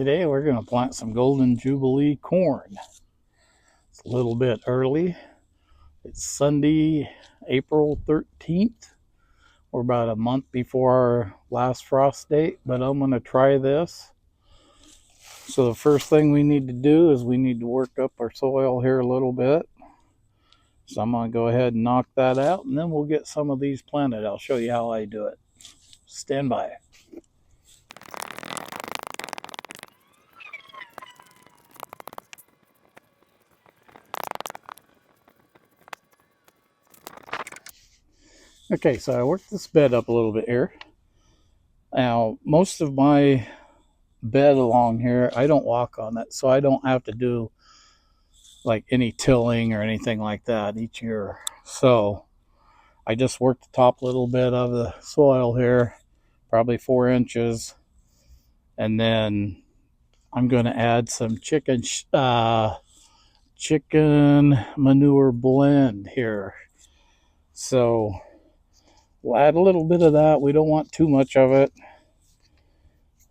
Today we're going to plant some Golden Jubilee corn. It's a little bit early. It's Sunday, April 13th. We're about a month before our last frost date, but I'm going to try this. So the first thing we need to do is we need to work up our soil here a little bit. So I'm going to go ahead and knock that out, and then we'll get some of these planted. I'll show you how I do it. Stand by. Okay, so I worked this bed up a little bit here. Now, most of my bed along here, I don't walk on it, so I don't have to do like any tilling or anything like that each year. So I just work the top little bit of the soil here, probably 4 inches, and then I'm going to add some chicken manure blend here. So we'll add a little bit of that. We don't want too much of it,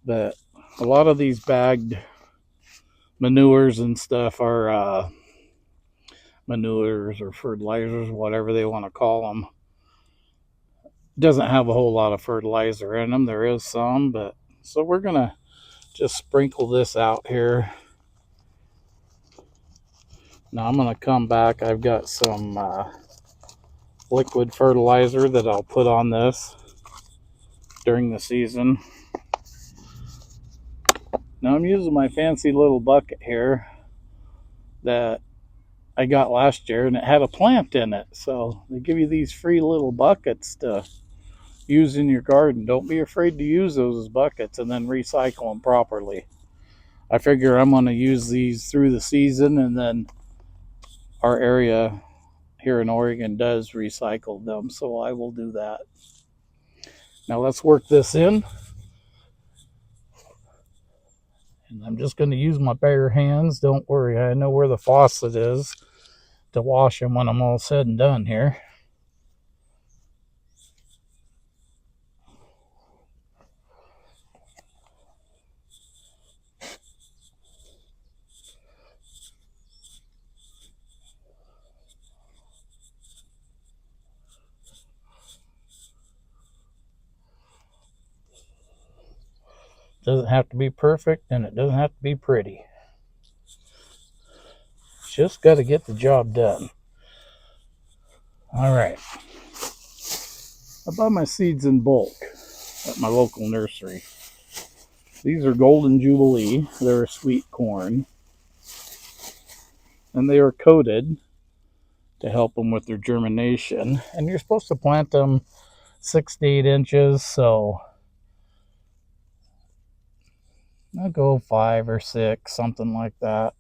but a lot of these bagged manures and stuff are manures or fertilizers, whatever they want to call them. Doesn't have a whole lot of fertilizer in them. There is some, but so we're gonna just sprinkle this out here. Now I'm gonna come back. I've got some liquid fertilizer that I'll put on this during the season. Now I'm using my fancy little bucket here that I got last year, and it had a plant in it. So they give you these free little buckets to use in your garden. Don't be afraid to use those as buckets and then recycle them properly. I figure I'm going to use these through the season, and then our area here in Oregon does recycle them, so I will do that. Now let's work this in. And I'm just going to use my bare hands. Don't worry, I know where the faucet is to wash them when I'm all said and done here. Doesn't have to be perfect, and it doesn't have to be pretty. Just got to get the job done. All right. I buy my seeds in bulk at my local nursery. These are Golden Jubilee. They're a sweet corn. And they are coated to help them with their germination. And you're supposed to plant them 6 to 8 inches, so I'll go 5 or 6, something like that.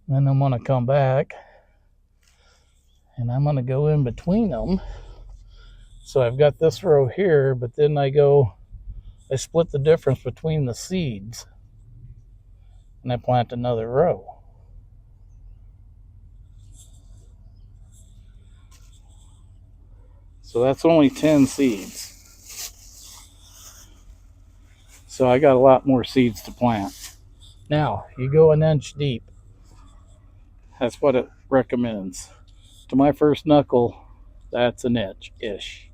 Then I'm going to come back and I'm going to go in between them. So I've got this row here, but then I split the difference between the seeds and I plant another row. So that's only 10 seeds. So I got a lot more seeds to plant. Now, you go 1 inch deep. That's what it recommends. To my first knuckle, that's 1 inch-ish.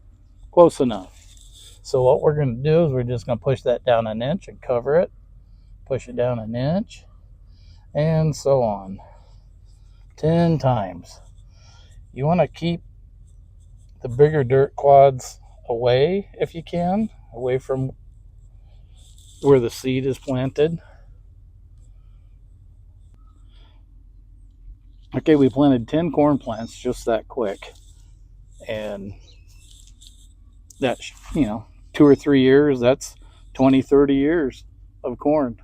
Close enough. So what we're going to do is we're just going to push that down 1 inch and cover it. Push it down 1 inch. And so on. 10 times. You want to keep the bigger dirt clods away if you can. Away from where the seed is planted. Okay, we planted 10 corn plants just that quick. And that, 2 or 3 years, that's 20, 30 years of corn.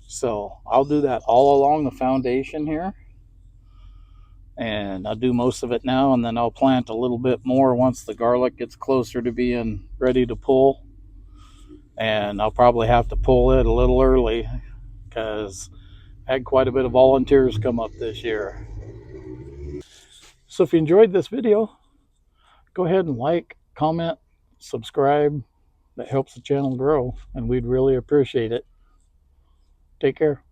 So I'll do that all along the foundation here. And I'll do most of it now, and then I'll plant a little bit more once the garlic gets closer to being ready to pull. And I'll probably have to pull it a little early because I had quite a bit of volunteers come up this year. So if you enjoyed this video, go ahead and like, comment, subscribe, That helps the channel grow, and we'd really appreciate it. Take care.